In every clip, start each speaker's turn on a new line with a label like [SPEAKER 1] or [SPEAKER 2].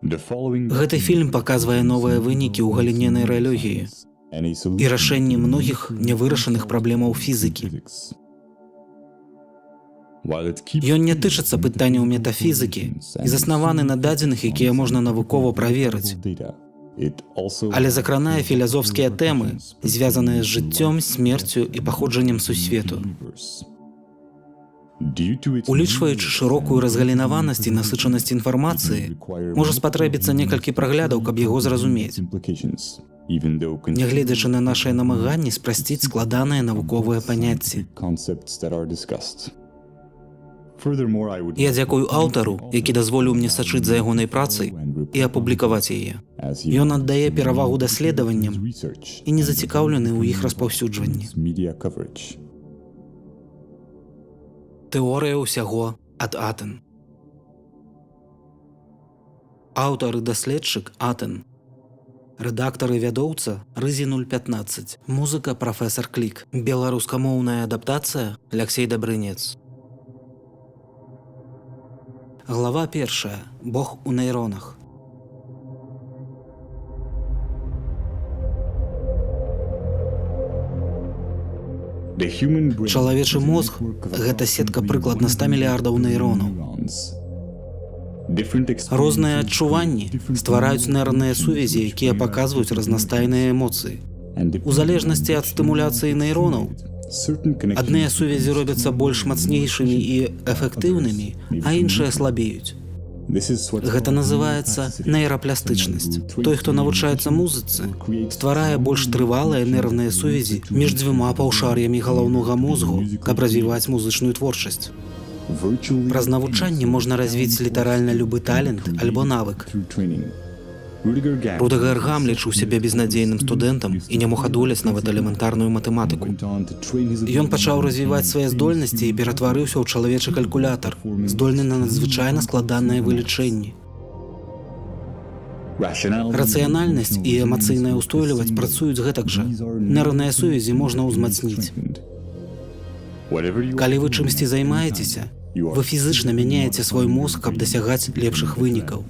[SPEAKER 1] Гэты фільм паказвае новыя вынікі ў галіне нейралогіі і рашэнні многіх нявырашаных праблемаў фізікі. Ён не тычыцца пытанняў метафізікі і заснаваны на дадзеных, якія можна навукова праверыць, але закранае філазофскія тэмы, звязаныя з жыццём, смерцю і паходжаннем сусвету. Улічваючы шырокую разгалінаванасць і насычанасць інфармацыі, можа спатрэбіцца некалькі праглядаў, каб яго зразумець, нягледзячы на нашыя намаганні спрасціць складаныя навуковыя паняцці. Я дзякую аўтару, які дазволіў мне сачыць за ягонай працай і апублікаваць яе. Ён аддае перавагу даследаванням і не зацікаўлены ў іх распаўсюджванні. Тэорыя ўсяго ад Атэн. Аўтар і даследчык Атэн. Рэдактар і вядоўца Рызі 015. Музыка прафесар Клік. Беларускамоўная адаптацыя Аляксей Дабрынец. Глава 1. Бог у нейронах. Чалавечы мозг – гэта сетка прыкладна 100 мільярдаў нейронаў. Розныя адчуванні ствараюць нейронныя сувязі, якія паказваюць разнастайныя эмоцыі. У залежнасці ад стымуляцыі нейронаў, адныя сувязі робяцца больш мацнейшымі і эфектыўнымі, а іншыя слабеюць. Гэта называецца нейрапластычнасць. Той, хто навучаецца музыцы, стварае больш трывалыя нервныя сувязі між дзвюма паўшар'ямі галаўнога мозгу, каб развіваць музычную творчасць. Праз навучанне можна развіць літаральна любы талент альбо навык. Рудыгер Гам лічыў сябе безнадзейным студэнтам і не мог адолець нават элементарную матэматыку. Ён пачаў развіваць свае здольнасці і ператварыўся ў чалавечы калькулятар, здольны на надзвычайна складаныя вылічэнні. Рацыянальнасць і эмацыйная ўстойлівасць працуюць гэтак жа. Нейронныя сувязі можна ўзмацніць. Калі вы чымсьці займаецеся, вы фізычна мяняеце свой мозг, каб дасягаць лепшых вынікаў.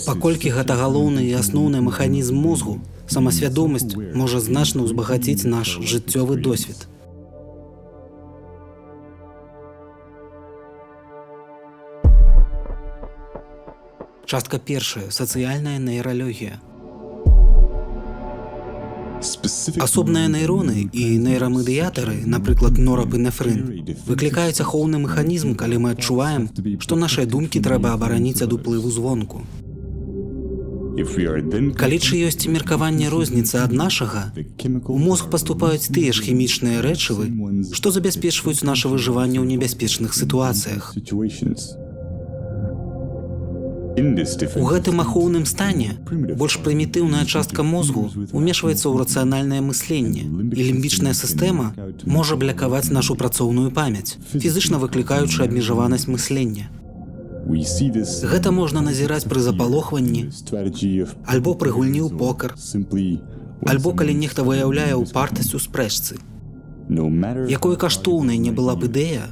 [SPEAKER 1] Паколькі гэта галоўны і асноўны механізм мозгу, самасвядомасць можа значна ўзбагаціць наш жыццёвы досвед. Частка 1. Сацыяльная нейралогія. Асобныя нейроны і нейрамедыятары, напрыклад, норапінефрын, выклікаюць ахоўны механізм, калі мы адчуваем, што нашыя думкі трэба абараніць ад уплыву звонку. Калі чыёсьці меркаванне розніцца ад нашага, у мозг паступаюць тыя ж хімічныя рэчывы, што забяспечваюць наша выжыванне ў небяспечных сітуацыях. У гэтым ахоўным стане больш прымітыўная частка мозгу умешваецца ў рацыянальнае мысленне, і лімбічная сістэма можа блакаваць нашу працоўную памяць, фізычна выклікаючы абмежаванасць мыслення. Гэта можна назіраць пры запалохванні, альбо пры гульні ў покер, альбо калі нехта выяўляе упартасць у спрэчцы. Якой каштоўнай не была б ідэя,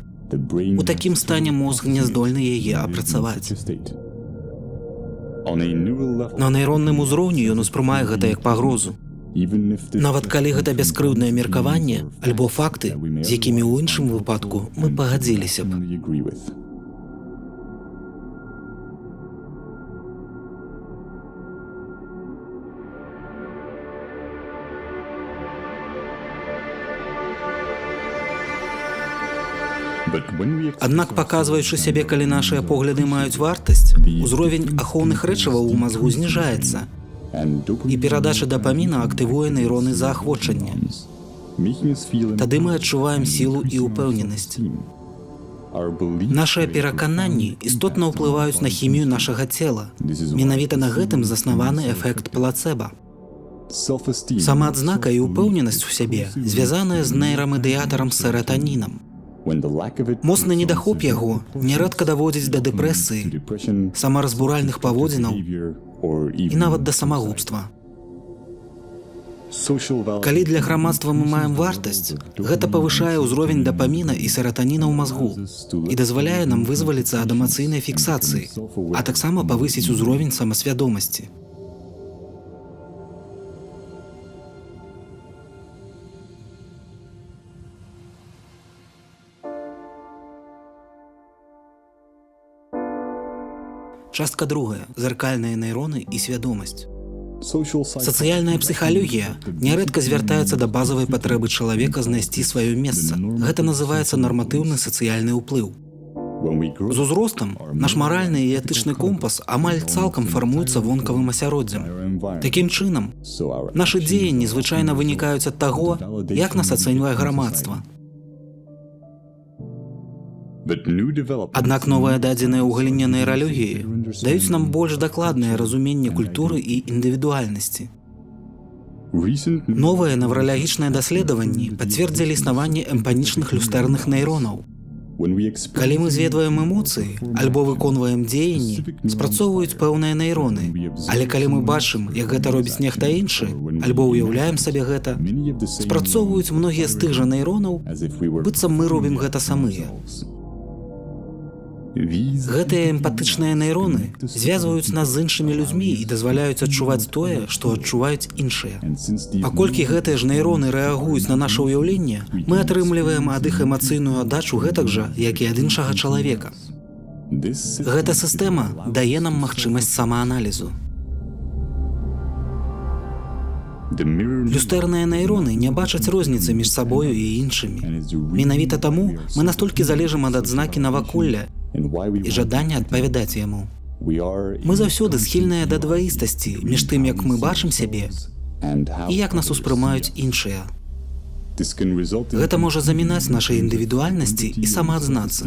[SPEAKER 1] у такім стане мозг не здольны яе апрацаваць. На нейронным узроўні ён успрымае гэта як пагрозу. Нават калі гэта бяскрыўднае меркаванне альбо факты, з якімі ў іншым выпадку мы пагадзіліся б. Аднак, паказваючы сябе, калі нашыя погляды маюць вартасць, узровень ахоўных рэчываў у мазгу зніжаецца, і перадача дапаміна актывуе нейроны заахвочання. Тады мы адчуваем сілу і ўпэўненасць. Нашыя перакананні істотна ўплываюць на хімію нашага цела. Менавіта на гэтым заснаваны эфект плацэба. Самаадзнака і ўпэўненасць у сябе звязаная з нейрамедыятарам сератанінам. Моцны недахоп яго нярэдка даводзіць да дэпрэсіі, самаразбуральных паводзінаў і нават да самагубства. Калі для грамадства мы маем вартасць, гэта павышае ўзровень дапаміна і сератаніна ў мазгу і дазваляе нам вызваліцца ад эмацыйнай фіксацыі, а таксама павысіць узровень самасвядомасці. Частка другая. Зеркальныя нейроны і свядомасць. Сацыяльная псіхалогія нярэдка звяртаецца да базавай патрэбы чалавека знайсці сваё месца. Гэта называецца нарматыўны сацыяльны ўплыў. З узростам наш маральны і этычны компас амаль цалкам фармуецца вонкавым асяроддзем. Такім чынам, нашы дзеянні звычайна вынікаюць ад таго, як нас ацэньвае грамадства. Аднак новыя дадзеныя ў галіне нейралогіі даюць нам больш дакладнае разуменне культуры і індывідуальнасці. Новыя невралагічныя даследаванні пацвердзілі існаванне эмпанічных люстэрных нейронаў. Калі мы зведваем эмоцыі альбо выконваем дзеянні, спрацоўваюць пэўныя нейроны. Але калі мы бачым, як гэта робіць нехта іншы, альбо ўяўляем сабе гэта, спрацоўваюць многія з тых жа нейронаў, быццам мы робім гэта самыя. Гэтыя эмпатычныя нейроны звязваюць нас з іншымі людзьмі і дазваляюць адчуваць тое, што адчуваюць іншыя. Паколькі гэтыя ж нейроны рэагуюць на наша ўяўленне, мы атрымліваем ад іх эмацыйную аддачу гэтак жа, як і ад іншага чалавека. Гэта сістэма дае нам магчымасць самааналізу. Люстэрныя нейроны не бачаць розніцы між сабою і іншымі. Менавіта таму мы настолькі залежым ад адзнакі наваколля і жадання адпавядаць яму. Мы заўсёды схільныя да дваістасці між тым, як мы бачым сябе і як нас успрымаюць іншыя. Гэта можа замінаць нашай індывідуальнасці і самаадзнацца.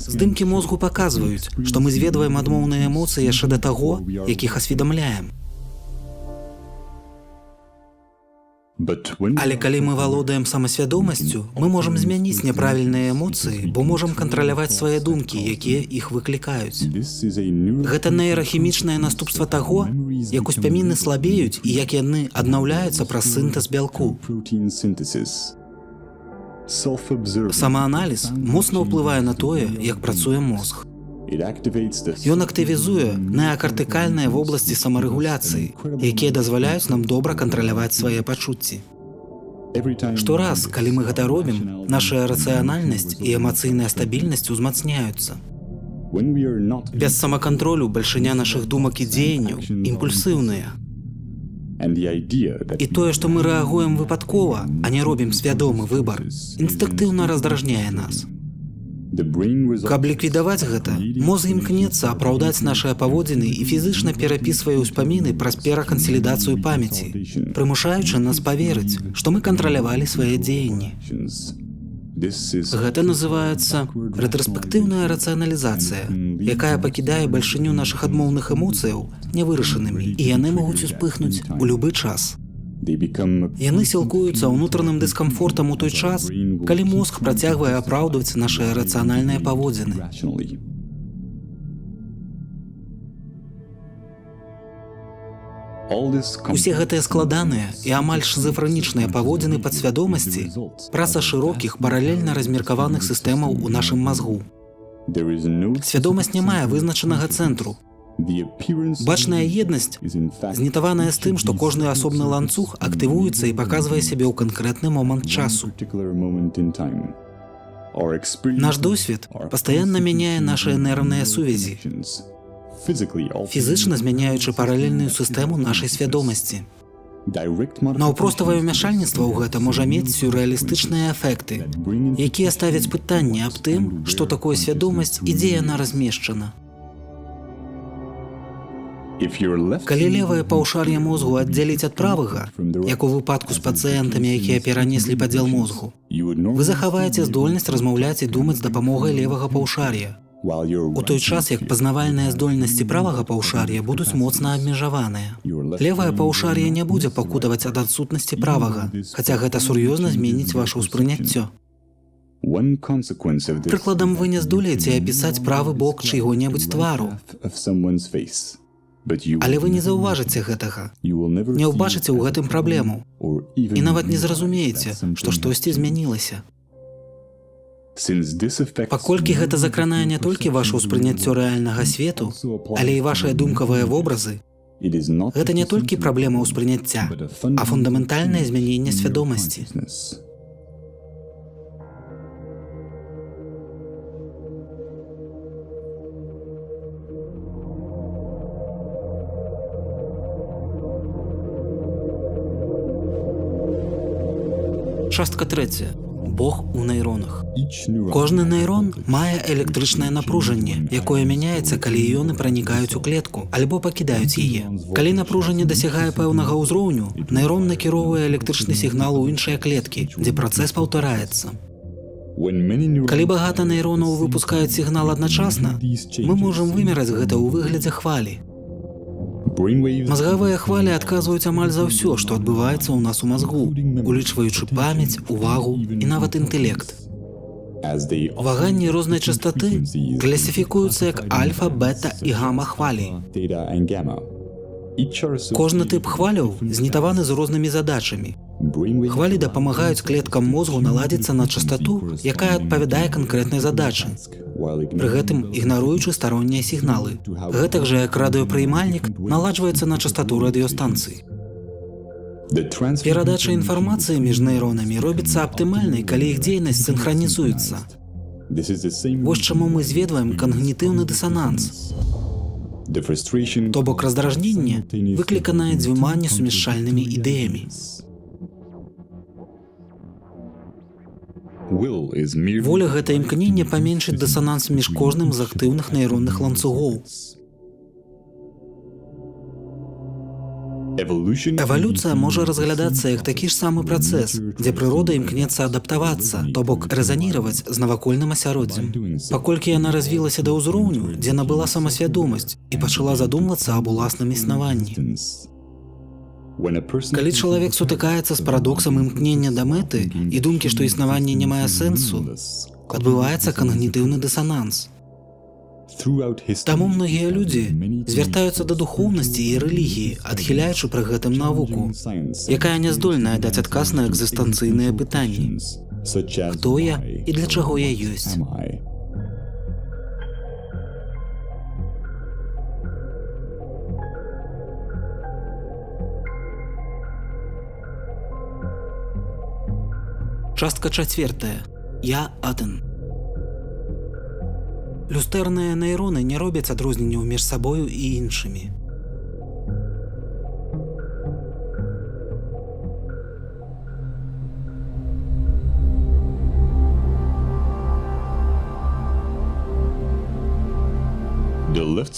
[SPEAKER 1] Здымкі мозгу паказваюць, што мы зведваем адмоўныя эмоцыі яшчэ да таго, як іх асведамляем. Але калі мы валодаем самасвядомасцю, мы можам змяніць няправільныя эмоцыі, бо можам кантраляваць свае думкі, якія іх выклікаюць. Гэта нейрахімічнае наступства таго, як успаміны слабеюць і як яны аднаўляюцца праз сінтэз бялку. Самааналіз моцна ўплывае на тое, як працуе мозг. Ён актывізуе неакартыкальныя вобласці самарэгуляцыі, якія дазваляюць нам добра кантраляваць свае пачуцці. Штораз, калі мы гэта робім, наша рацыянальнасць і эмацыйная стабільнасць узмацняюцца. Без самакантролю бальшыня нашых думак і дзеянняў імпульсыўныя. І тое, што мы рэагуем выпадкова, а не робім свядомы выбар, інстынктыўна раздражняе нас. Каб ліквідаваць гэта, мозг імкнецца апраўдаць нашыя паводзіны і фізычна перапісвае ўспаміны праз перакансалідацыю памяці, прымушаючы нас паверыць, што мы кантралявалі свае дзеянні. Гэта называецца рэтраспектыўная рацыяналізацыя, якая пакідае бальшыню нашых адмоўных эмоцыяў нявырашанымі, і яны могуць успыхнуць у любы час. Яны сілкуюцца ўнутраным дыскамфортам у той час, калі мозг працягвае апраўдваць нашыя рацыянальныя паводзіны. Усе гэтыя складаныя і амаль шызафрэнічныя паводзіны падсвядомасці – праца шырокіх, паралельна размеркаваных сістэмаў у нашым мазгу. Свядомасць не мае вызначанага цэнтру. Бачная еднасць знітаваная з тым, што кожны асобны ланцуг актывуецца і паказвае сябе ў канкрэтны момант часу. Наш досвед пастаянна мяняе нашыя нервныя сувязі, фізычна змяняючы паралельную сістэму нашай свядомасці. Наўпроставае ўмяшальніцтва ў гэта можа мець сюррэалістычныя эфекты, якія ставяць пытанне аб тым, што такое свядомасць і дзе яна размешчана. Калі левае паўшар'е мозгу аддзяліць ад правага, як у выпадку з пацыентамі, якія перанеслі падзел мозгу, вы захаваеце здольнасць размаўляць і думаць з дапамогай левага паўшар'я. У той час, як пазнавальныя здольнасці правага паўшар'я будуць моцна абмежаваныя. Левае паўшар'е не будзе пакутаваць ад адсутнасці правага, хаця гэта сур'ёзна зменіць ваша ўспрыняццё. Прыкладам, вы не здолееце апісаць правы бок чыйго-небудзь твару. Але вы не заўважыце гэтага, не ўбачыце ў гэтым праблему і нават не зразумееце, што штосьці змянілася. Паколькі гэта закранае не толькі ваша ўспрыняццё рэальнага свету, але і вашыя думкавыя вобразы, гэта не толькі праблема ўспрыняцця, а фундаментальнае змяненне свядомасці. Частка 3. Бог у нейронах. Кожны нейрон мае электрычнае напружанне, якое мяняецца, калі іоны пранікаюць у клетку альбо пакідаюць яе. Калі напружанне дасягае пэўнага ўзроўню, нейрон накіроўвае электрычны сігнал у іншыя клеткі, дзе працэс паўтараецца. Калі багата нейронаў выпускаюць сігнал адначасна, мы можам вымераць гэта ў выглядзе хвалі. Мазгавыя хвалі адказваюць амаль за ўсё, што адбываецца ў нас у мазгу, улічваючы памяць, увагу і нават інтэлект. Ваганні рознай частоты класіфікуюцца як альфа, бета і гама хвалі. Кожны тып хваляў знітаваны з рознымі задачамі. Хвалі дапамагаюць клеткам мозгу наладзіцца на частоту, якая адпавядае канкрэтнай задачы, пры гэтым ігнаруючы староннія сігналы. Гэтак жа, як радыёпрыймальнік наладжваецца на частоту радыёстанцыі. Перадача інфармацыі між нейронамі робіцца аптымальнай, калі іх дзейнасць сінхранізуецца. Вось чаму мы зведваем когнітыўны дысананс. То бок раздражненне выкліканае дзвюма несумяшчальнымі ідэямі. Воля – гэта імкненне паменшыць дысананс між кожным з актыўных нейронных ланцугоў. Эвалюцыя можа разглядацца як такі ж самы працэс, дзе прырода імкнецца адаптавацца, то бок рэзаніраваць з навакольным асяроддзем. Паколькі яна развілася да ўзроўню, дзе набыла самасвядомасць і пачала задумвацца аб уласным існаванні. Калі чалавек сутыкаецца з парадоксам імкнення да мэты і думкі, што існаванне не мае сэнсу, адбываецца когнітыўны дысананс. Таму многія людзі звяртаюцца да духоўнасці і рэлігіі, адхіляючы пры гэтым навуку, якая не здольная даць адказ на экзістэнцыйныя пытанні. Хто я і для чаго я ёсць? Частка 4. Я аден. Люстэрныя нейроны не робяць адрозненняў між сабою і іншымі.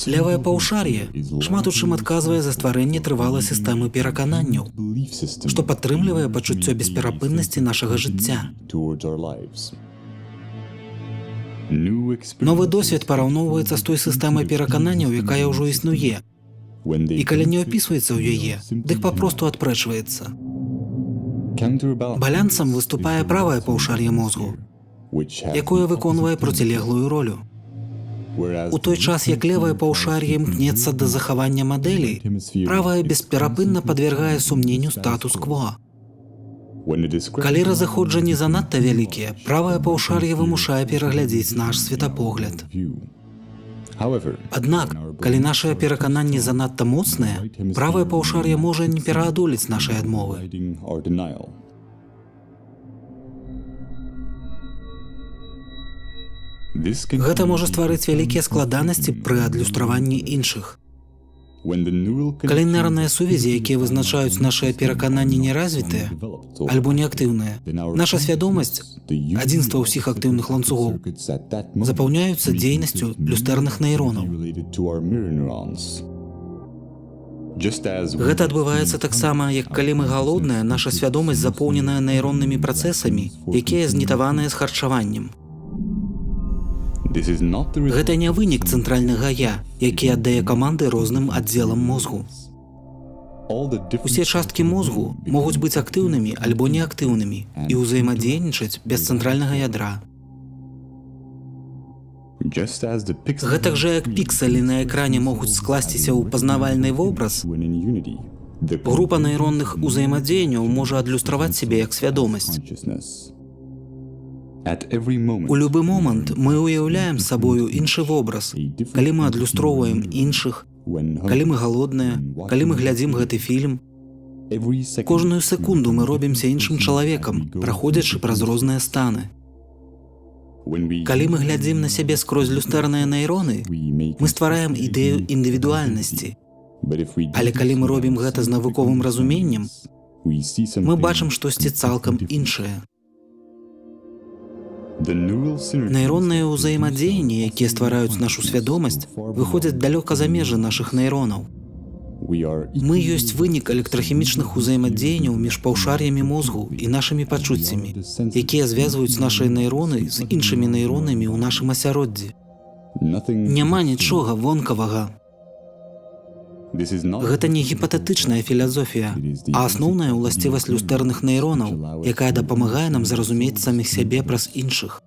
[SPEAKER 1] Левае паўшар'е шмат у чым адказвае за стварэнне трывалай сістэмы перакананняў, што падтрымлівае пачуццё бесперапыннасці нашага жыцця. Новы досвед параўноўваецца з той сістэмай перакананняў, якая ўжо існуе, і калі не ўпісваецца ў яе, дык папросту адпрэчваецца. Балянсам выступае правае паўшар'е мозгу, якое выконвае процілеглую ролю. У той час, як левае паўшар'е імкнецца да захавання мадэлей, правае бесперапынна падвяргае сумненню статус-кво. Калі разыходжанні занадта вялікія, правае паўшар'е вымушае пераглядзець наш светапогляд. Аднак, калі нашыя перакананні занадта моцныя, правае паўшар'е можа не пераадолець нашай адмовы. Гэта можа стварыць вялікія складанасці пры адлюстраванні іншых. Калі нейронныя сувязі, якія вызначаюць нашыя перакананні, неразвітыя альбо неактыўныя, наша свядомасць, адзінства ўсіх актыўных ланцугоў, запаўняюцца дзейнасцю люстэрных нейронаў. Гэта адбываецца таксама, як калі мы галодныя, наша свядомасць запоўненая нейроннымі працэсамі, якія знітаваныя з харчаваннем. Гэта не вынік цэнтральнага «я», які аддае каманды розным аддзелам мозгу. Усе часткі мозгу могуць быць актыўнымі альбо неактыўнымі і ўзаемадзейнічаць без цэнтральнага ядра. Гэтак жа як пікселі на экране могуць скласціся ў пазнавальны вобраз, група нейронных узаемадзеянняў можа адлюстраваць сябе як свядомасць. У любы момант мы ўяўляем сабою іншы вобраз, калі мы адлюстроўваем іншых, калі мы галодныя, калі мы глядзім гэты фільм. Кожную секунду мы робімся іншым чалавекам, праходзячы праз розныя станы. Калі мы глядзім на сябе скрозь люстэрныя нейроны, мы ствараем ідэю індывідуальнасці. Але калі мы робім гэта з навуковым разуменнем, мы бачым штосьці цалкам іншае. Нейронныя ўзаемадзеянні, якія ствараюць нашу свядомасць, выходзяць далёка за межы нашых нейронаў. Мы ёсць вынік электрахімічных узаемадзеянняў між паўшар'ямі мозгу і нашымі пачуццямі, якія звязваюць нашыя нейроны з іншымі нейронамі ў нашым асяроддзі. Няма нічога вонкавага. Гэта не гіпатэтычная філасофія, а асноўная ўласцівасць люстэрных нейронаў, якая дапамагае нам зразумець саміх сябе праз іншых.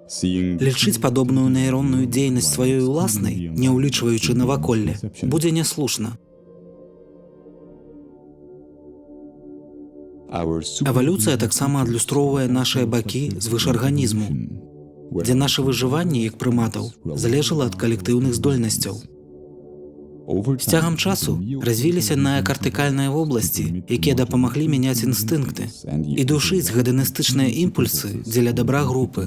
[SPEAKER 1] Лічыць падобную нейронную дзейнасць сваёй уласнай, не ўлічваючы наваколле, будзе няслушна. Эвалюцыя таксама адлюстроўвае нашыя бакі звышарганізму, дзе наша выжыванне, як прыматаў, залежала ад калектыўных здольнасцяў. З цягам часу развіліся неакартыкальныя вобласці, якія дапамаглі мяняць інстынкты і душыць гедоністычныя імпульсы дзеля дабра групы.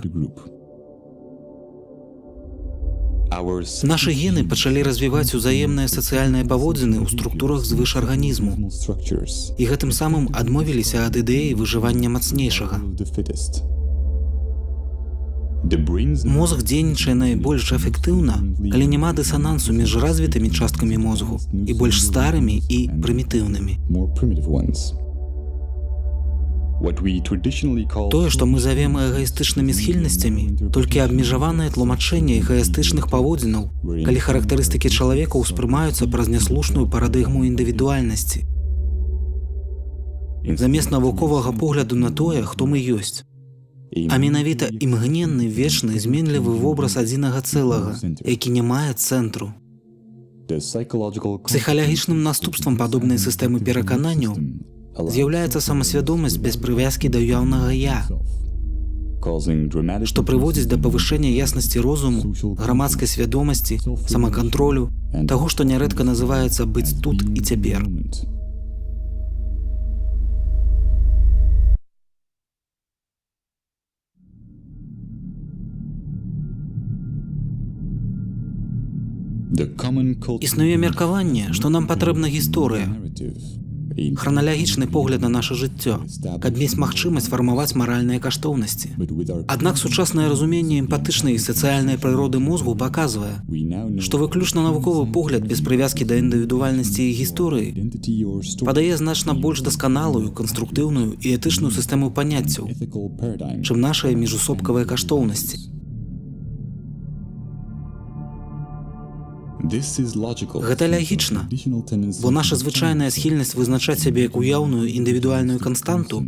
[SPEAKER 1] Нашы гены пачалі развіваць узаемныя сацыяльныя паводзіны ў структурах звышарганізму і гэтым самым адмовіліся ад ідэі выжывання мацнейшага. Мозг дзейнічае найбольш эфектыўна, калі няма дысанансу між развітымі часткамі мозгу і больш старымі і прымітыўнымі. Тое, што мы завем эгаістычнымі схільнасцямі, толькі абмежаванае тлумачэнне эгаістычных паводзінаў, калі характарыстыкі чалавека ўспрымаюцца праз няслушную парадыгму індывідуальнасці. Замест навуковага погляду на тое, хто мы ёсць. А менавіта імгненны, вечны, зменлівы вобраз адзінага цэлага, які не мае цэнтру. Псіхалагічным наступствам падобнай сістэмы перакананняў з'яўляецца самасвядомасць без прывязкі да ўяўнага «я», што прыводзіць да павышэння яснасці розуму, грамадскай свядомасці, самакантролю, таго, што нярэдка называецца «быць тут і цяпер». Існуе меркаванне, што нам патрэбна гісторыя, храналагічны погляд на наша жыццё, каб мець магчымасць фармаваць маральныя каштоўнасці. Аднак сучаснае разуменне эмпатычнай і сацыяльнай прыроды мозгу паказвае, што выключна навуковы погляд без прывязкі да індывідуальнасці і гісторыі падае значна больш дасканалую, канструктыўную і этычную сістэму паняццяў, чым нашыя міжусобкавыя каштоўнасці. Гэта лагічна, бо наша звычайная схільнасць вызначаць сябе як уяўную індывідуальную канстанту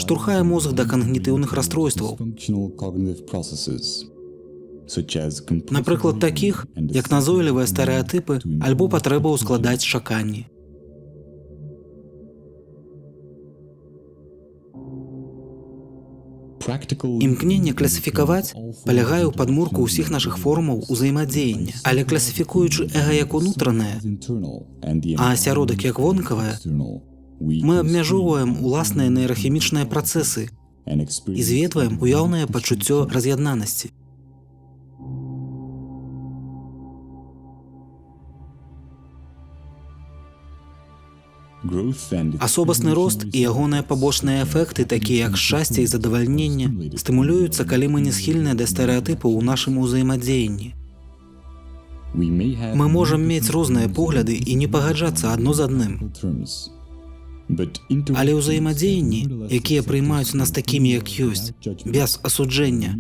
[SPEAKER 1] штурхае мозг да когнітыўных расстройстваў. Напрыклад, такіх, як назойлівыя стэрэатыпы альбо патрэба ўскладаць чаканні. Імкненне класіфікаваць палягае ў падмурку ўсіх нашых формаў узаемадзеяння, але класіфікуючы эга як унутранае, а асяродак як вонкавае, мы абмяжоўваем уласныя нейрахімічныя працэсы і зведваем уяўнае пачуццё раз'яднанасці. Асобасны рост і ягоныя пабочныя эфекты, такія як шчасце і задавальненне, стымулююцца, калі мы не схільныя да стэрэатыпаў у нашым узаемадзеянні. Мы можам мець розныя погляды і не пагаджацца адно з адным. Але ўзаемадзеянні, якія прыймаюць нас такімі, як ёсць, без асуджэння,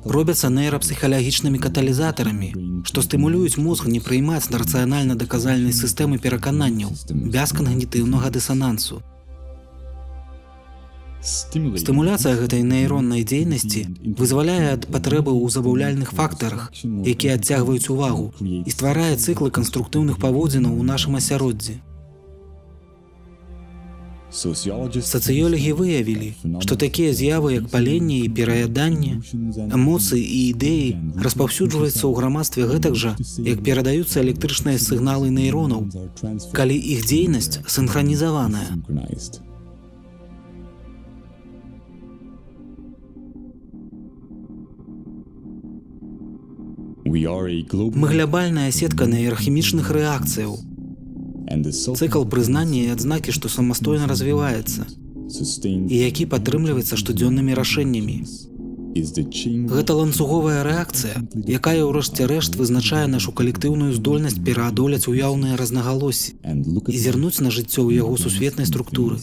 [SPEAKER 1] робяцца нейрапсіхалагічнымі каталізатарамі, што стымулююць мозг не прыймаць рацыянальна-даказальнай сістэмы перакананняў, без когнітыўнага дысанансу. Стымуляцыя гэтай нейроннай дзейнасці вызваляе ад патрэбы ў забаўляльных фактарах, якія адцягваюць увагу, і стварае цыклы канструктыўных паводзінаў у нашым асяроддзі. Сацыёлагі выявілі, што такія з'явы, як паленне і пераяданне, эмоцыі і ідэі распаўсюджваюцца ў грамадстве гэтак жа, як перадаюцца электрычныя сігналы нейронаў, калі іх дзейнасць сінхранізаваная. Мы глобальная сетка нейрахімічных рэакцыяў. Цыкл прызнання і адзнакі, што самастойна развіваецца, і які падтрымліваецца штодзённымі рашэннямі. Гэта ланцуговая рэакцыя, якая ўрэшце рэшт вызначае нашу калектыўную здольнасць пераадоляць уяўныя рознагалоссі і зірнуць на жыццё ў яго сусветнай структуры.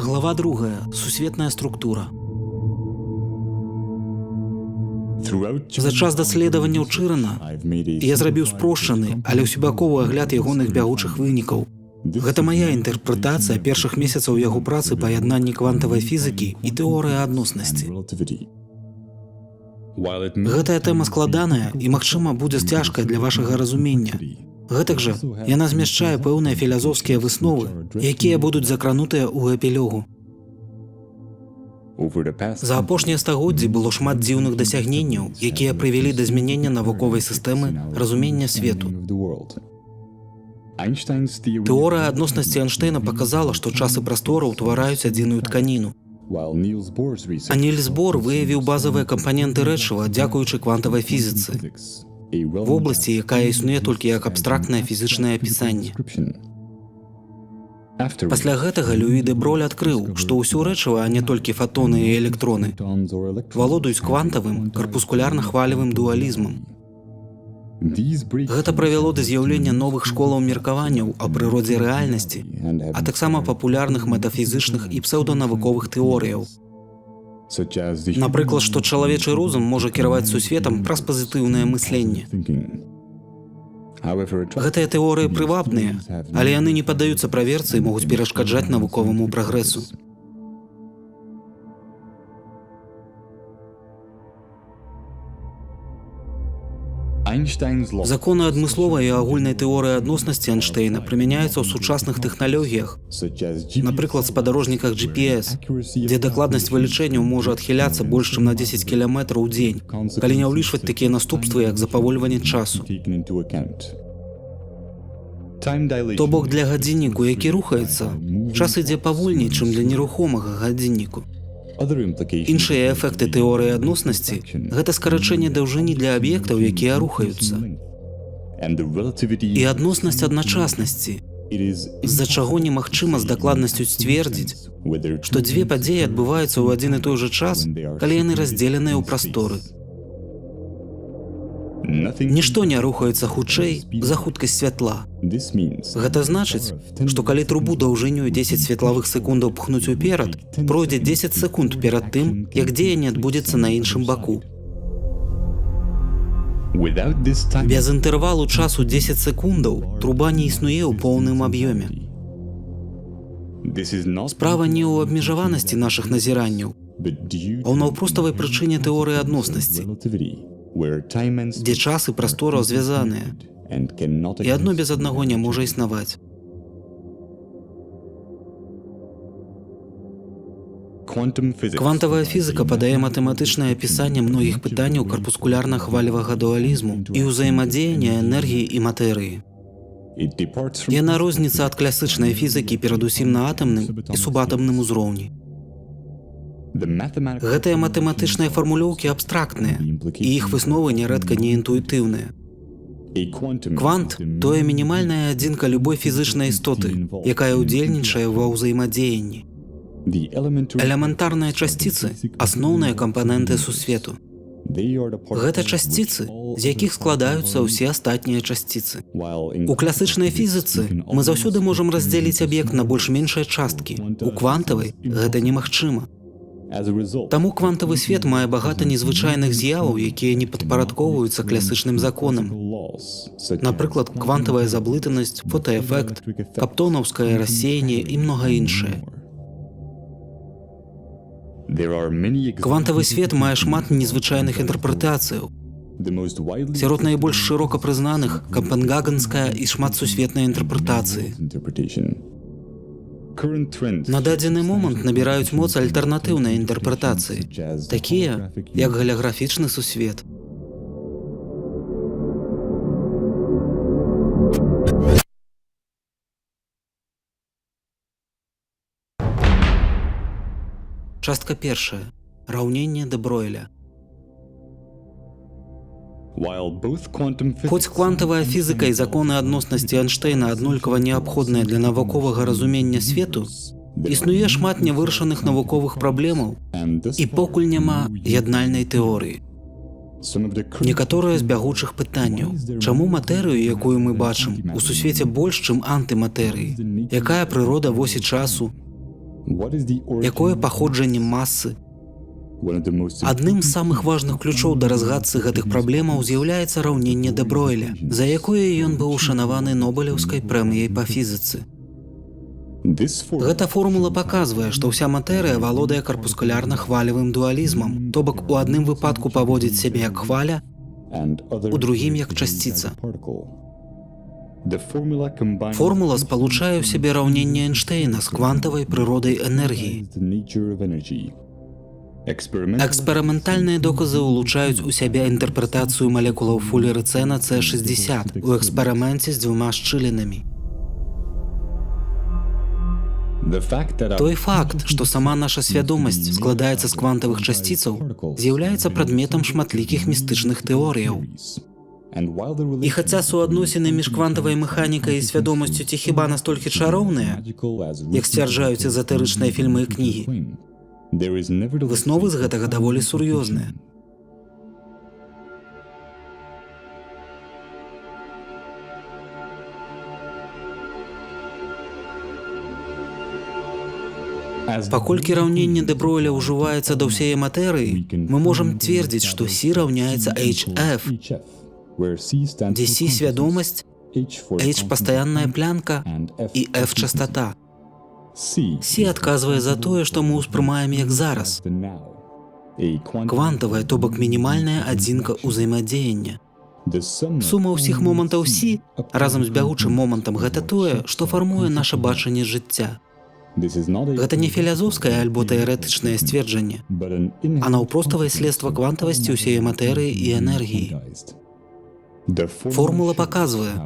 [SPEAKER 1] Глава 2. Сусветная структура. За час даследаванняў Чырана я зрабіў спрошчаны, але ўсебаковы агляд ягоных бягучых вынікаў. Гэта мая інтэрпрэтацыя першых месяцаў яго працы па яднанні квантавай фізікі і тэорыі адноснасці. Гэтая тэма складаная і, магчыма, будзе цяжкая для вашага разумення. Гэтак жа, яна змяшчае пэўныя філазофскія высновы, якія будуць закранутыя ў эпілогу. За апошнія стагоддзі было шмат дзіўных дасягненняў, якія прывялі да змянення навуковай сістэмы разумення свету. Тэорыя адноснасці Эйнштэйна паказала, што час і прастора ўтвараюць адзіную тканіну. А Нільс Бор выявіў базавыя кампаненты рэчыва дзякуючы квантавай фізіцы, вобласці, якая існуе толькі як абстрактнае фізічнае апісанне. Пасля гэтага Люі де Броль адкрыў, што ўсё рэчыва, а не толькі фатоны і электроны, валодаюць квантавым, карпускулярна-хвалевым дуалізмам. Гэта правяло да з'яўлення новых школаў меркаванняў о прыродзе рэальнасці, а таксама папулярных метафізічных і псеўданавуковых тэорыяў. Напрыклад, што чалавечы розум можа кіраваць сусветам праз пазітыўнае мысленне. Гэтыя тэорыі прывабныя, але яны не паддаюцца праверцы і могуць перашкаджаць навуковаму прагрэсу. Законы адмысловай і агульнай тэорыі адноснасці Эйнштэйна прымяняюцца ў сучасных тэхналогіях, напрыклад, спадарожніках GPS, дзе дакладнасць вылічэнняў можа адхіляцца больш чым на 10 км ў дзень, калі не ўлічваць такія наступствы, як запавольванне часу. То бок для гадзінніку, які рухаецца, час ідзе павольней, чым для нерухомага гадзінніку. Іншыя эфекты тэорыі адноснасці – гэта скарачэнне даўжыні для аб'ектаў, якія рухаюцца. І адноснасць адначаснасці, з-за чаго немагчыма з дакладнасцю сцвердзіць, што дзве падзеі адбываюцца ў адзін і той жа час, калі яны раздзеленыя ў прасторы. Нішто не рухаецца хутчэй за хуткасць святла. Гэта значыць, што калі трубу даўжынёй 10 светлавых секундаў пхнуць уперад, пройдзе 10 секунд перад тым, як дзеянне адбудзецца на іншым баку. Без інтэрвалу часу 10 секундаў труба не існуе ў поўным аб'ёме. Справа не ў абмежаванасці нашых назіранняў, а ў наўпроставай прычыне тэорыі адноснасці, дзе час і прастора звязаныя, і адно без аднаго не можа існаваць. Квантавая фізіка падае матэматычнае апісанне многіх пытанняў карпускулярна-хвалевага дуалізму і ўзаемадзеяння энергіі і матэрыі. Яна розніцца ад класычнай фізікі перадусім на атамным і субатамным узроўні. Гэтыя матэматычныя фармулёўкі абстрактныя, і іх высновы нярэдка неінтуітыўныя. Квант – тое мінімальная адзінка любой фізычнай істоты, якая ўдзельнічае ва ўзаемадзеянні. Элементарныя часціцы – асноўныя кампаненты сусвету. Гэта часціцы, з якіх складаюцца ўсе астатнія часціцы. У класычнай фізіцы мы заўсёды можам раздзяліць аб'ект на больш-меншыя часткі. У квантавай гэта немагчыма. Таму квантавы свет мае багата незвычайных з'яваў, якія не падпарадкоўваюцца класычным законам. Напрыклад, квантавая заблытанасць, фотаэфект, каптонаўскае рассеянне і многа іншае. Квантавы свет мае шмат незвычайных інтэрпрэтацыяў. Сярод найбольш шырока прызнаных – капенгагенская і шматсусветныя інтэрпрэтацыі. На дадзены момант набіраюць моц альтэрнатыўныя інтэрпрэтацыі, такія, як галаграфічны сусвет. Частка першая. Раўненне де Бройля. Хоць квантавая фізіка і законы адноснасці Эйнштэйна аднолькава неабходныя для навуковага разумення свету, існуе шмат нявырашаных навуковых праблемаў і покуль няма яднальнай тэорыі. Некаторыя з бягучых пытанняў. Чаму матэрыю, якую мы бачым, у сусвеце больш, чым антыматэрыі? Якая прырода восі часу? Якое паходжанне масы? Адным з самых важных ключоў да разгадцы гэтых праблемаў з'яўляецца раўненне де Бройля, за якое ён быў ушанаваны Нобелеўскай прэміяй па фізіцы. Гэта формула паказвае, што ўся матэрыя валодае карпускулярна-хвалевым дуалізмам, то бок у адным выпадку паводзіць сябе як хваля, у другім як часціца. Формула спалучае ў сябе раўненне Эйнштэйна з квантавай прыродай энергіі. Эксперыментальныя доказы ўлучаюць у сябе інтэрпрэтацыю малекулаў фулерэцэна С60 у эксперыменце з 2 шчылінамі. Той факт, што сама наша свядомасць складаецца з квантавых часціцаў, з'яўляецца прадметам шматлікіх містычных тэорыяў. І хаця суадносіны між квантавай механікай і свядомасцю ці хіба настолькі чароўныя, як сцвярджаюць эзатэрычныя фільмы і кнігі, высновы з гэтага даволі сур'ёзныя. Паколькі раўненне де Бройля ўжываецца да ўсяе матэрыі, мы можам цвердзіць, што Сі раўняецца HF, дзе Сі свядомасць, H пастаянная плянка і F частата. Сі адказвае за тое, што мы ўспрымаем як зараз. Квантавая, то бок мінімальная адзінка ўзаемадзеяння. Сума ўсіх момантаў Сі разам з бягучым момантам гэта тое, што фармуе наша бачанне жыцця. Гэта не філазофскае альбо тэарэтычнае сцверджанне, а наўпроставае следства квантавасці ўсей матэрыі і энергіі. Формула паказвае,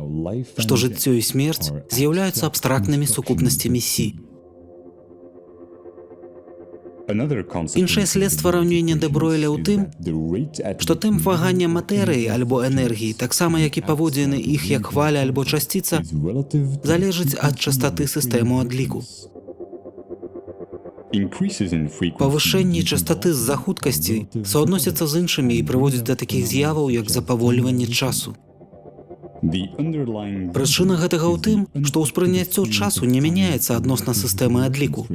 [SPEAKER 1] што жыццё і смерць з'яўляюцца абстрактнымі сукупнасцямі Сі. Іншае следства раўнення де Бройля ў тым, што тэмп вагання матэрыі альбо энергіі, таксама як і паводзіны іх як хваля альбо часціца, залежыць ад частаты сістэмы адліку. Павышэнне частаты з-за хуткасці суадносяцца з іншымі і прыводзяць да такіх з'яваў, як запавольванне часу. Прычына гэтага ў тым, што ўспрыняццё часу не мяняецца адносна сістэмы адліку,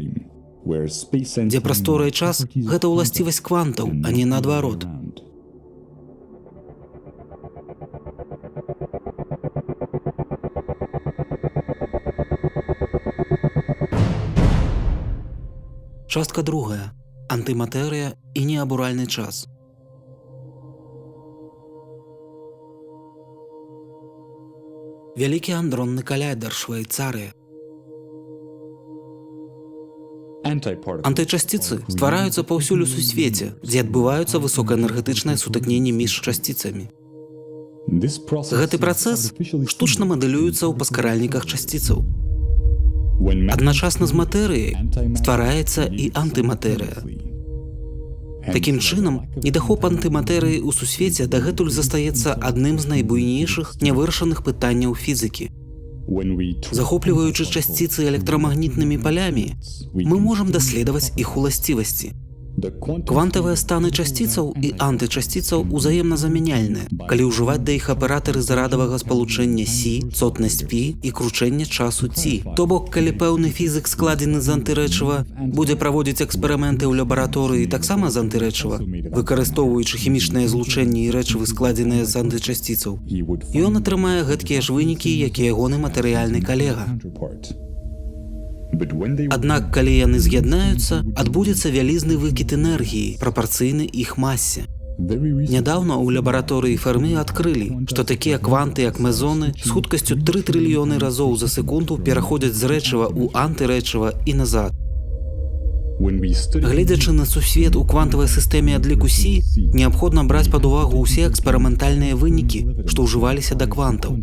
[SPEAKER 1] дзе прастора і час – гэта ўласцівасць квантаў, а не наадварот. Частка другая. Антыматэрыя і неабуральны час. Вялікі андронны каляйдар, Швейцарыя. Антычасціцы ствараюцца паўсюль у сусвеце, дзе адбываюцца высокаэнергетычныя сутыкненні між часціцамі. Гэты працэс штучна мадэлюецца ў паскаральніках часціцаў. Адначасна з матэрыяй ствараецца і антыматэрыя. Такім чынам, недахоп антыматэрыі ў сусвеце дагэтуль застаецца адным з найбуйнейшых нявырашаных пытанняў фізікі. Захопліваючы часціцы электрамагнітнымі палямі, мы можам даследаваць іх уласцівасці. Квантавыя станы часціцаў і антычасціцаў узаемна замяняльныя, калі ўжываць да іх аператары зарадавага спалучэння Сі, цотнасць Пі і кручэнне часу Ці. То бок, калі пэўны фізік складзены з антырэчыва будзе праводзіць эксперыменты ў лабараторыі таксама з антырэчыва, выкарыстоўваючы хімічнае злучэнне і рэчывы, складзеныя з антычасціцаў, ён атрымае гэткія ж вынікі, як і ягоны матэрыяльны калега. Аднак, калі яны з'яднаюцца, адбудзецца вялізны выкід энергіі, прапарцыйны іх масе. Нядаўна ў лабараторыі Фермі адкрылі, што такія кванты, як мезоны, з хуткасцю 3 трыльёны разоў за секунду пераходзяць з рэчыва ў антырэчыва і назад. Гледзячы на сусвет у квантавай сістэме адліку Сі, неабходна браць пад увагу ўсе эксперыментальныя вынікі, што ўжываліся да квантаў.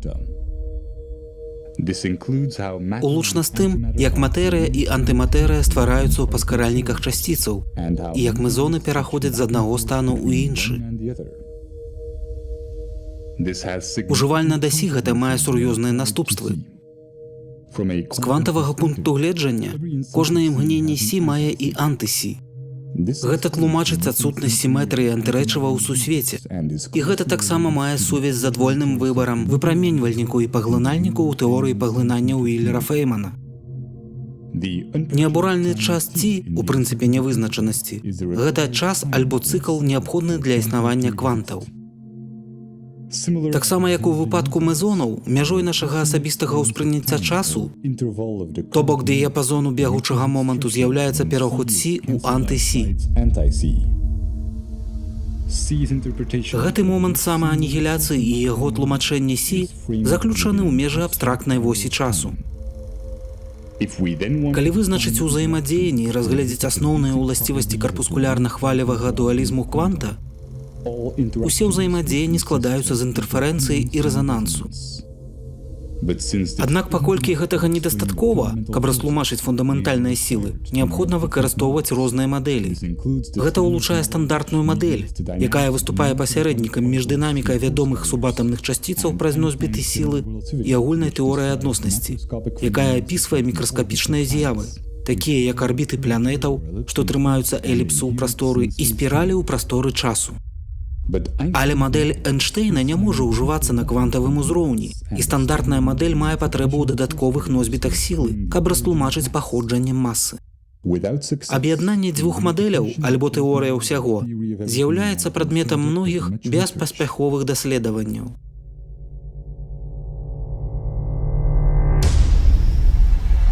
[SPEAKER 1] Улучна з тым, як матэрыя і антыматэрыя ствараюцца ў паскаральніках часціцаў і як мезоны пераходзяць з аднаго стану ў іншы. Ужывальна да Сі гэта мае сур'ёзныя наступствы. З квантавага пункту гледжання кожнае імгненне Сі мае і анты-Сі. Гэта тлумачыць адсутнасць сіметрыі антырэчыва ў сусвеце. І гэта таксама мае сувязь з адвольным выбарам выпраменьвальніку і паглынальніку ў тэорыі паглынання Уіллера-Феймана. Неабуральны час Ці, у прынцыпе нявызначанасці, гэта час альбо цыкл, неабходны для існавання квантаў. Таксама, як у выпадку мезонаў, мяжой нашага асабістага ўспрыняцця часу, то бок дыяпазону бягучага моманту, з'яўляецца пераход Сі ў анты-Сі. Гэты момант самаанігіляцыі і яго тлумачэнне Сі заключаны ў межы абстрактнай восі часу. Калі вызначыць узаемадзеянне і разгледзець асноўныя ўласцівасці карпускулярна-хвалевага дуалізму кванта, усе ўзаемадзеянні складаюцца з інтэрферэнцыі і рэзанансу. Аднак, паколькі гэтага недастаткова, каб растлумачыць фундаментальныя сілы, неабходна выкарыстоўваць розныя мадэлі. Гэта ўлучае стандартную мадэль, якая выступае пасярэднікам між дынамікай вядомых субатамных часціцаў праз носьбіты сілы і агульнай тэорыяй адноснасці, якая апісвае мікраскапічныя з'явы, такія як арбіты планетаў, што трымаюцца эліпсу ў прасторы і спіралі ў прасторы часу. Але мадэль Эйнштэйна не можа ўжывацца на квантавым узроўні, і стандартная мадэль мае патрэбу ў дадатковых носьбітах сілы, каб растлумачыць паходжанне масы. Аб'яднанне дзвюх мадэляў, альбо тэорыя ўсяго, з'яўляецца прадметам многіх беспаспяховых даследаванняў.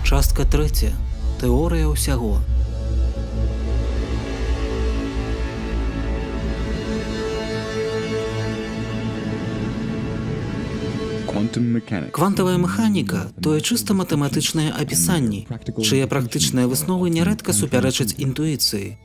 [SPEAKER 1] Частка 3. Тэорыя ўсяго. Квантавая механіка – тое чыста матэматычныя апісанні, чые практычныя высновы нярэдка супярэчаць інтуіцыі.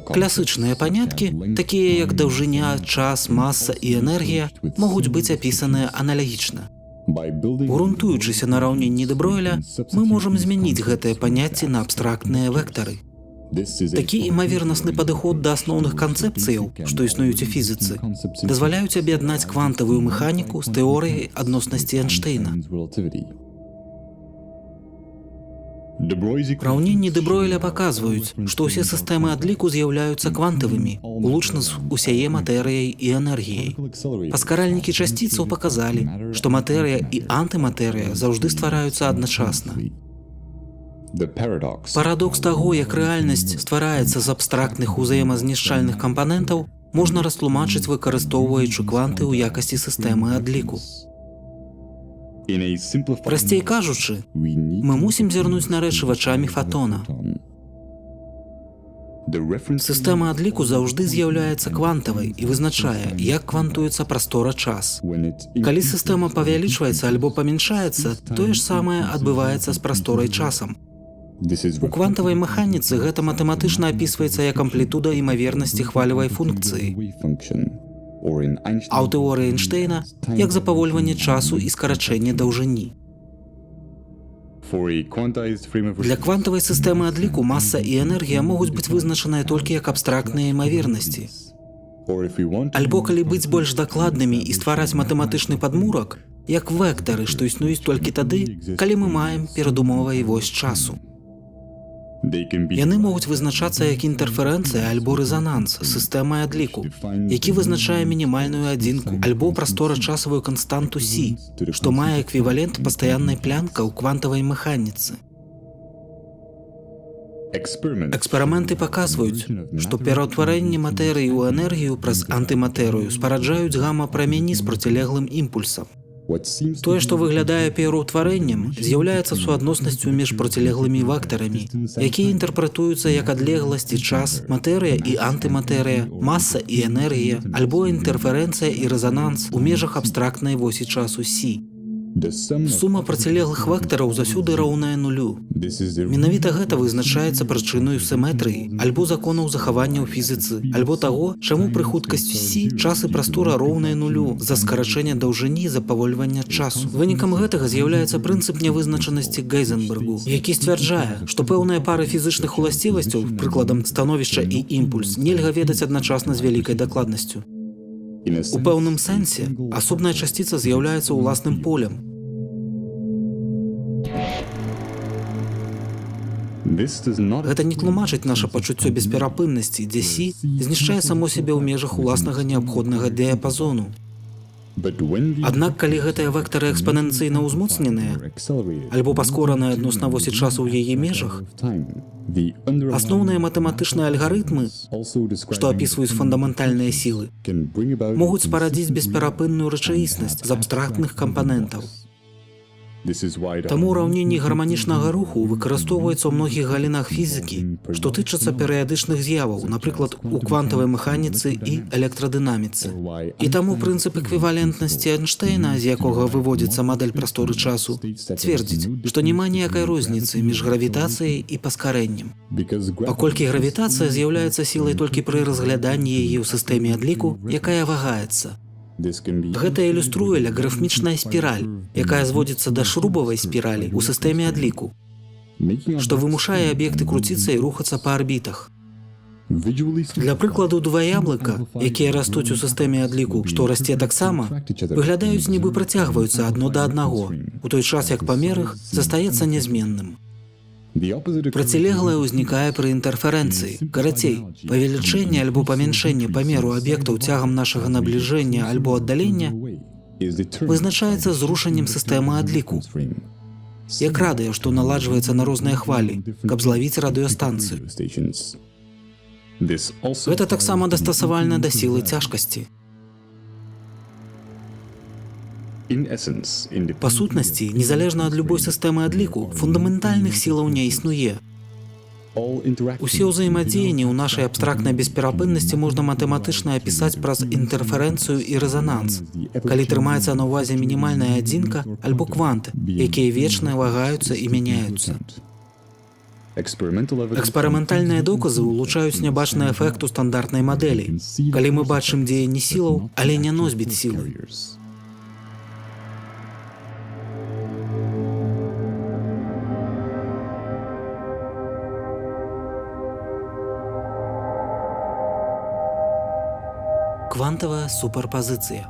[SPEAKER 1] Класычныя паняткі, такія як даўжыня, час, маса і энергія, могуць быць апісаныя аналагічна. Грунтуючыся на раўненні дэ Бройля, мы можам змяніць гэтыя паняцці на абстрактныя вектары. Такі імавернасны падыход да асноўных канцэпцыяў, што існуюць у фізіцы, дазваляюць аб'яднаць квантавую механіку з тэорыяй адноснасці Эйнштэйна. Раўненні дэ Бройля паказваюць, што ўсе сістэмы адліку з'яўляюцца квантавымі, улучна з усяе матэрыяй і энергіяй. Паскаральнікі часціцаў паказалі, што матэрыя і антыматэрыя заўжды ствараюцца адначасна. Парадокс таго, як рэальнасць ствараецца з абстрактных узаемазнішчальных кампанентаў, можна растлумачыць, выкарыстоўваючы кванты ў якасці сістэмы адліку. Прасцей кажучы, мы мусім зірнуць на рэчы вачамі фатона. Сістэма адліку заўжды з'яўляецца квантавай і вызначае, як квантуецца прастора-час. Калі сістэма павялічваецца альбо памяншаецца, тое ж самае адбываецца з прасторай-часам. У квантавай механіцы гэта матэматычна апісваецца як амплітуда імавернасці хвалевай функцыі. А ў тэорыі Эйнштэйна як запавольванне часу і скарачэнне даўжыні. Для квантавай сістэмы адліку маса і энергія могуць быць вызначаныя толькі як абстрактныя імавернасці. Альбо, калі быць больш дакладнымі і ствараць матэматычны падмурак, як вектары, што існуюць толькі тады, калі мы маем перадумовай вось часу. Яны могуць вызначацца як інтэрферэнцыя альбо рэзананс сістэмай адліку, які вызначае мінімальную адзінку альбо прастора-часавую канстанту Сі, што мае эквівалент пастаяннай плянка ў квантавай механіцы. Эксперыменты паказваюць, што пераўтварэнне матэрыі ў энергію праз антыматэрыю спараджаюць гама-прамяні з процілеглым імпульсам. Тое, што выглядае пераўтварэннем, з'яўляецца суадноснасцю між процілеглымі вектарамі, якія інтэрпрэтуюцца як адлегласць і час, матэрыя і антыматэрыя, маса і энергія, альбо інтэрферэнцыя і рэзананс у межах абстрактнай восі часу Сі. Сума процілеглых вектараў заўсёды раўная нулю. Менавіта гэта вызначаецца прычыною сіметрыі, альбо законаў захавання ў фізіцы, альбо таго, чаму пры хуткасці Сі час і прастора роўныя нулю з-за скарачэння даўжыні за павольвання часу. Вынікам гэтага з'яўляецца прынцып нявызначанасці Гейзенбергу, які сцвярджае, што пэўныя пары фізычных уласцівасцяў, прыкладам становішча і імпульс, нельга ведаць адначасна з вялікай дакладнасцю. У пэўным сэнсе асобная часціца з'яўляецца ўласным полем. Гэта не тлумачыць наша пачуццё бесперапыннасці, дзе Сі знішчае само сябе ў межах уласнага неабходнага дыяпазону. Аднак, калі гэтыя вектары экспаненцыйна ўзмоцненыя, альбо паскораныя адносна восі часу ў яе межах, асноўныя матэматычныя алгарытмы, што апісваюць фундаментальныя сілы, могуць спарадзіць бесперапынную рэчаіснасць з абстрактных кампанентаў. Таму ўраўненні гарманічнага руху выкарыстоўваюцца ў многіх галінах фізікі, што тычацца перыядычных з'яваў, напрыклад, у квантавай механіцы і электрадынаміцы. І таму прынцып эквівалентнасці Эйнштэйна, з якога выводзіцца мадэль прасторы часу, цвердзіць, што няма ніякай розніцы між гравітацыяй і паскарэннем. Паколькі гравітацыя з'яўляецца сілай толькі пры разгляданні яе ў сістэме адліку, якая вагаецца. Гэта ілюструе лагарыфмічная спіраль, якая зводзіцца да шрубавай спіралі ў сістэме адліку, што вымушае аб'екты круціцца і рухацца па арбітах. Для прыкладу, два яблыка, якія растуць у сістэме адліку, што расце таксама, выглядаюць, нібы прыцягваюцца адно да аднаго, у той час як памер іх застаецца нязменным. Процілеглае ўзнікае пры інтэрферэнцыі. Карацей, павелічэнне альбо памяншэнне памеру аб'ектаў цягам нашага набліжэння альбо аддалення вызначаецца зрушаннем сістэмы адліку, як радыё, што наладжваецца на розныя хвалі, каб злавіць радыёстанцыю. Гэта таксама дастасавальна да сілы цяжкасці. Па сутнасці, незалежна ад любой сістэмы адліку, фундаментальных сілаў не існуе. Усе ўзаемадзеянні ў нашай абстрактнай бесперапыннасці можна матэматычна апісаць праз інтэрферэнцыю і рэзананс, калі трымаецца на ўвазе мінімальная адзінка альбо кванты, якія вечна вагаюцца і мяняюцца. Эксперыментальныя доказы улучшаюць нябачны эфект у стандартнай мадэлі, калі мы бачым дзеянні сілаў, але не носьбіт сілы. Квантавая суперпазіцыя.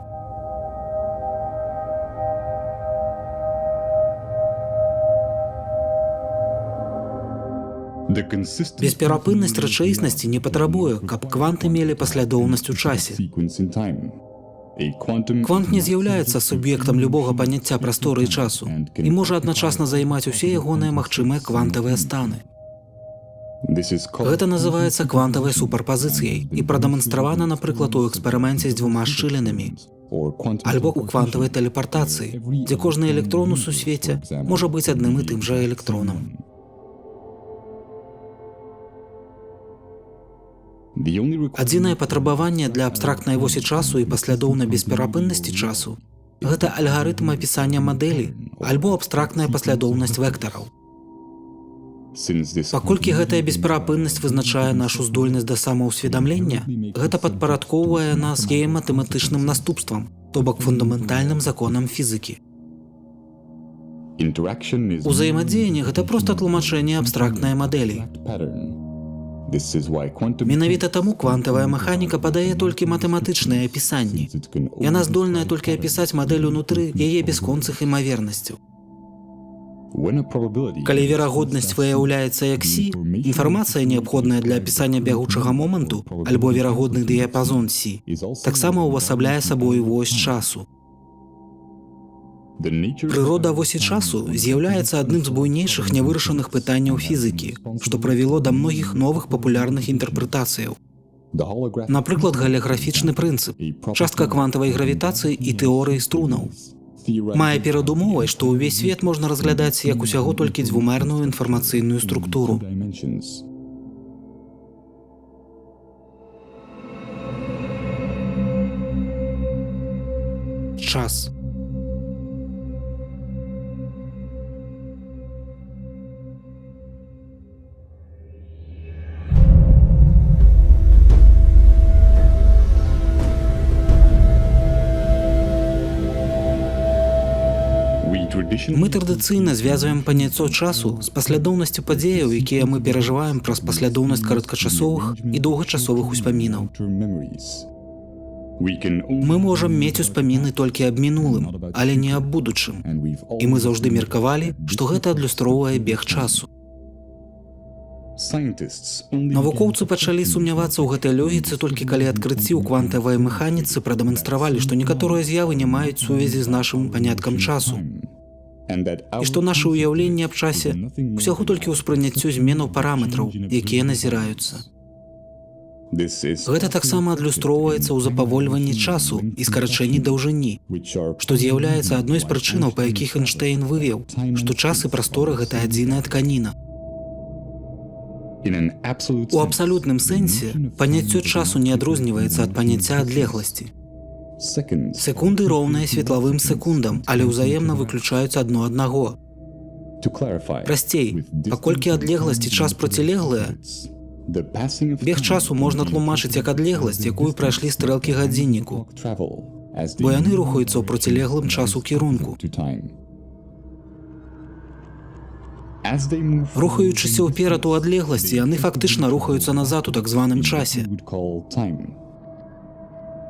[SPEAKER 1] Бесперапыннасць рэчаіснасці не патрабуе, каб кванты мелі паслядоўнасць у часе. Квант не з'яўляецца суб'ектам любога паняцця прасторы і часу і можа адначасна займаць усе ягоныя магчымыя квантавыя станы. Гэта называецца квантавай суперпазіцыяй і прадэманстравана, напрыклад, у эксперыменце з двума шчылінамі альбо ў квантавай тэлепартацыі, дзе кожны электрон у сусвеце можа быць адным і тым жа электронам. Адзінае патрабаванне для абстрактнай восі часу і паслядоўнай бесперапыннасці часу – гэта алгарытм апісання мадэлі альбо абстрактная паслядоўнасць вектараў. Паколькі гэтая бесперапыннасць вызначае нашу здольнасць да самаўсведамлення, гэта падпарадкоўвае нас яе матэматычным наступствам, то бок фундаментальным законам фізікі. Узаемадзеянне – гэта проста тлумачэнне абстрактнай мадэлі. Менавіта таму квантавая механіка падае толькі матэматычныя апісанні. Яна здольная толькі апісаць мадэль унутры яе бясконцых імавернасцяў. Калі верагоднасць выяўляецца як сі, інфармацыя, неабходная для апісання бягучага моманту, альбо верагодны дыяпазон сі, таксама ўвасабляе сабой вось часу. Прырода восі часу з'яўляецца адным з буйнейшых нявырашаных пытанняў фізікі, што прывяло да многіх новых папулярных інтэрпрэтацыяў. Напрыклад, галаграфічны прынцып, частка квантавай гравітацыі і тэорыі струнаў. Мае перадумовай, што ўвесь свет можна разглядаць як усяго толькі двумерную інфармацыйную структуру. Час. Мы традыцыйна звязваем паняццё часу з паслядоўнасцю падзеяў, якія мы перажываем праз паслядоўнасць кароткачасовых і доўгачасовых успамінаў. Мы можам мець успаміны толькі аб мінулым, але не аб будучым. І мы заўжды меркавалі, што гэта адлюстроўвае бег часу. Навукоўцы пачалі сумнявацца ў гэтай логіцы толькі калі адкрыцці ў квантавай механіцы прадэманстравалі, што некаторыя з'явы не маюць сувязі з нашым паняткам часу. І што наша ўяўленне аб часе усяго толькі ўспрыняццю зменаў параметраў, якія назіраюцца. Гэта таксама адлюстроўваецца ў запавольванні часу і скарачэнні даўжыні, што з'яўляецца адной з прычынаў, па якіх Эйнштэйн вывеў, што час і прастора – гэта адзіная тканіна. У абсалютным сэнсе паняццё часу не адрозніваецца ад паняцця адлегласці. Секунды роўныя светлавым секундам, але ўзаемна выключаюць адно аднаго. Прасцей, паколькі адлегласць і час процілеглыя, бег часу можна тлумачыць як адлегласць, якую прайшлі стрэлкі гадзінніку, бо яны рухаюцца ў процілеглым часу кірунку. Рухаючыся ўперад у адлегласці, яны фактычна рухаюцца назад у так званым часе.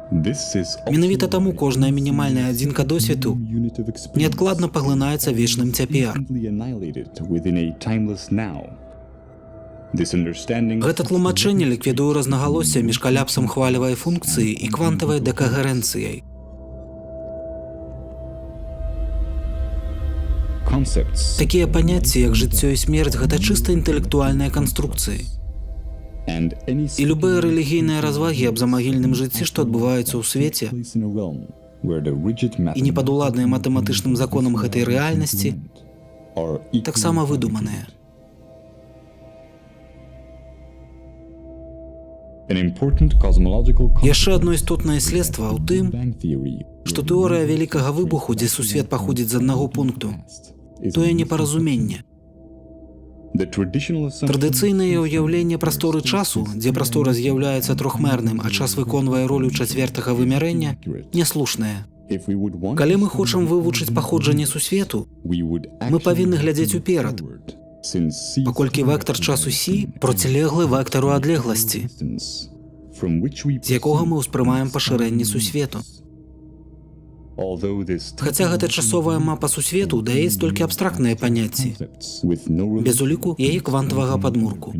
[SPEAKER 1] Менавіта таму кожная мінімальная адзінка досведу неадкладна паглынаецца вечным цяпер. Гэта тлумачэнне ліквідуе рознагалосся між каляпсам хвалевай функцыі і квантавай дэкагерэнцыяй. Такія паняцці, як жыццё і смерць, гэта чыста інтэлектуальныя канструкцыі. І любыя рэлігійныя развагі аб замагільным жыцці, што адбываюцца ў свеце, і непадуладныя матэматычным законам гэтай рэальнасці, таксама выдуманыя. Яшчэ адно істотнае следства ў тым, што тэорыя вялікага выбуху, дзе сусвет паходзіць з аднаго пункту, тое непаразуменне. Традыцыйнае ўяўленне прасторы часу, дзе прастора з'яўляецца трохмерным, а час выконвае ролю чацвертага вымярэння, няслушнае. Калі мы хочам вывучыць паходжанне сусвету, мы павінны глядзець уперад, паколькі вектар часу сі процілеглы вектару адлегласці, з якога мы ўспрымаем пашырэнне сусвету. Хаця гэта часовая мапа сусвету даецца толькі абстрактныя паняцці, без уліку яе квантавага падмурку.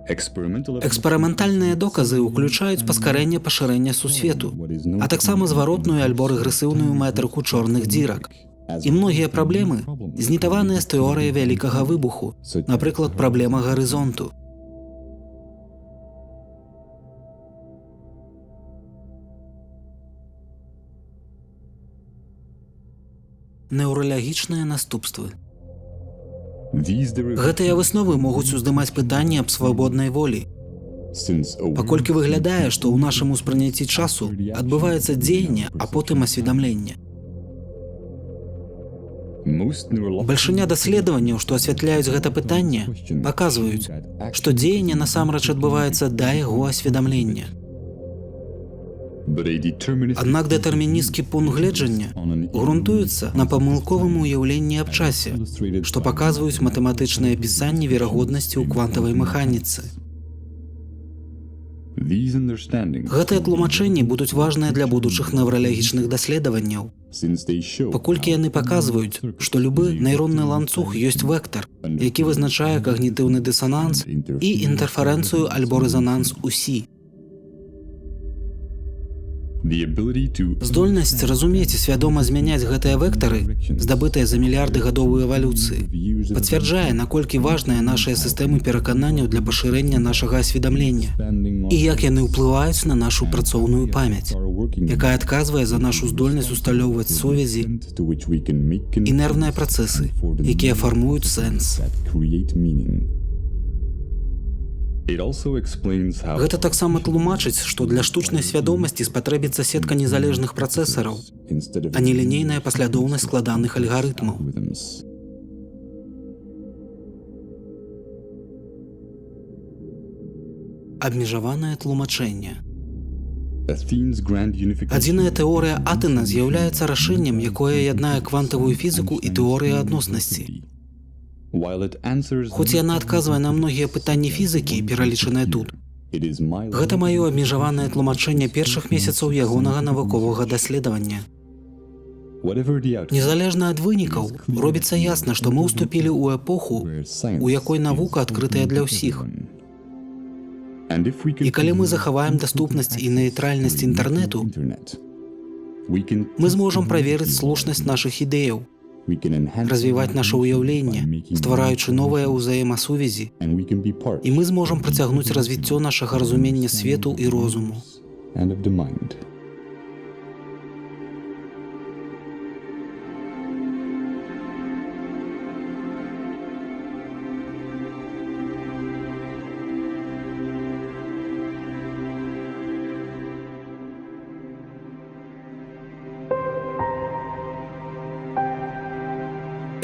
[SPEAKER 1] Эксперыментальныя доказы ўключаюць паскарэнне пашырэння сусвету, а таксама зваротную альбо рэгрэсіўную метрыку чорных дзірак. І многія праблемы знітаваныя з тэорыяй вялікага выбуху, напрыклад, праблема гарызонту. Неўралагічныя наступствы. Гэтыя высновы могуць уздымаць пытанні аб свабоднай волі. Паколькі выглядае, што ў нашым успрыняцці часу адбываецца дзеянне, а потым асведамленне. Бальшыня даследаванняў, што асвятляюць гэта пытанне, паказваюць, што дзеянне насамрэч адбываецца да яго асведамлення. Аднак дэтэрмінісцкі пункт гледжання грунтуецца на памылковым уяўленні аб часе, што паказваюць матэматычныя апісанні верагоднасці ў квантавай механіцы. Гэтыя тлумачэнні будуць важныя для будучых невралагічных даследаванняў, паколькі яны паказваюць, што любы нейронны ланцуг ёсць вектар, які вызначае когнітыўны дысананс і інтэрферэнцыю альбо рэзананс у Сі. Здольнасць разумець і свядома змяняць гэтыя вектары, здабытыя за мільярды гадоў эвалюцыі, пацвярджае, наколькі важныя нашыя сістэмы перакананняў для пашырэння нашага асведамлення і як яны ўплываюць на нашу працоўную памяць, якая адказвае за нашу здольнасць усталёўваць сувязі і нервныя працэсы, якія фармуюць сэнс. Гэта таксама тлумачыць, што для штучнай свядомасці спатрэбіцца сетка незалежных працэсараў, а не лінейная паслядоўнасць складаных алгарытмаў. Абмежаванае тлумачэнне. Адзіная тэорыя Атэна з'яўляецца рашэннем, якое яднае квантавую фізіку і тэорыю адноснасці. Хоць яна адказвае на многія пытанні фізікі, пералічаныя тут, гэта маё абмежаванае тлумачэнне першых месяцаў ягонага навуковага даследавання. Незалежна ад вынікаў, робіцца ясна, што мы ўступілі ў эпоху, у якой навука адкрытая для ўсіх. І калі мы захаваем даступнасць і нейтральнасць інтэрнэту, мы зможам праверыць слушнасць нашых ідэяў, развіваць наша ўяўленне, ствараючы новыя ўзаемасувязі, і мы зможам працягнуць развіццё нашага разумення свету і розуму.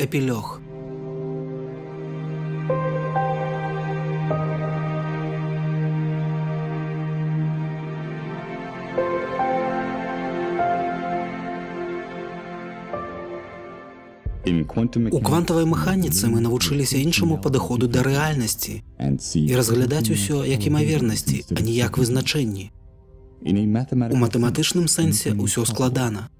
[SPEAKER 1] Эпілог. У квантавай механіцы мы навучыліся іншаму падыходу да рэальнасці і разглядаць усё як імавернасці, а не як вызначэнні. У матэматычным сэнсе ўсё складана.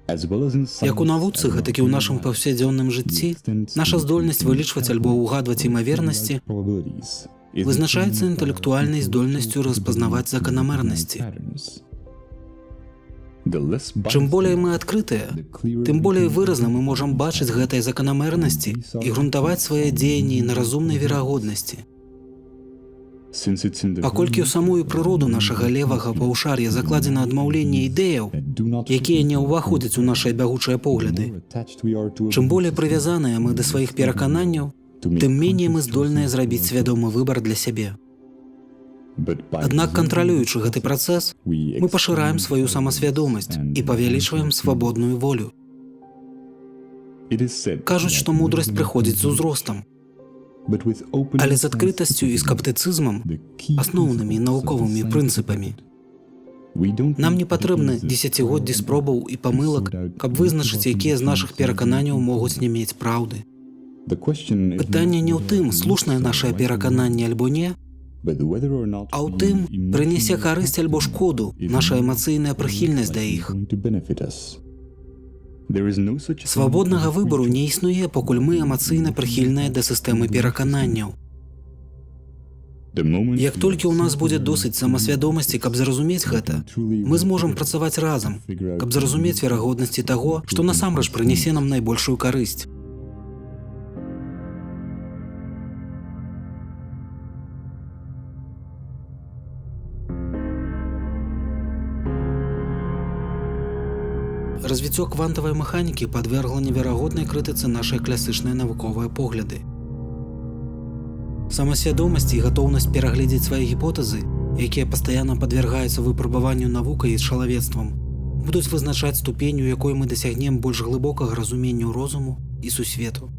[SPEAKER 1] Як у навуцы, гэтак і ў нашым паўсядзённым жыцці, наша здольнасць вылічваць альбо ўгадваць імавернасці вызначаецца інтэлектуальнай здольнасцю распазнаваць заканамернасці. Чым болей мы адкрытыя, тым болей выразна мы можам бачыць гэтыя заканамернасці і грунтаваць свае дзеянні на разумнай верагоднасці. Паколькі ў самую прыроду нашага левага паўшар'я закладзена адмаўленне ідэяў, якія не ўваходзяць у нашыя бягучыя погляды, чым болей прывязаныя мы да сваіх перакананняў, тым меней мы здольныя зрабіць свядомы выбар для сябе. Аднак, кантралюючы гэты працэс, мы пашыраем сваю самасвядомасць і павялічваем свабодную волю. Кажуць, што мудрасць прыходзіць з узростам. Але з адкрытасцю і скептыцызмам, асноўнымі навуковымі прынцыпамі. Нам не патрэбны дзесяцігоддзі спробаў і памылак, каб вызначыць, якія з нашых перакананняў могуць не мець праўды. Пытанне не ў тым, слушнае нашае перакананне альбо не, а ў тым, прынясе карысць альбо шкоду наша эмацыйная прыхільнасць да іх. Свабоднага выбару не існуе, пакуль мы эмацыйна прыхільныя да сістэмы перакананняў. Як толькі ў нас будзе досыць самасвядомасці, каб зразумець гэта, мы зможам працаваць разам, каб зразумець верагоднасці таго, што насамрэч прынясе нам найбольшую карысць. Развіццё квантавай механікі падвергла неверагоднай крытыцы нашыя класычныя навуковыя погляды. Самасвядомасць і гатоўнасць перагледзець свае гіпотэзы, якія пастаянна падвяргаюцца выпрабаванню навукай і чалавецтвам, будуць вызначаць ступень, у якой мы дасягнем больш глыбокага разумення розуму і сусвету.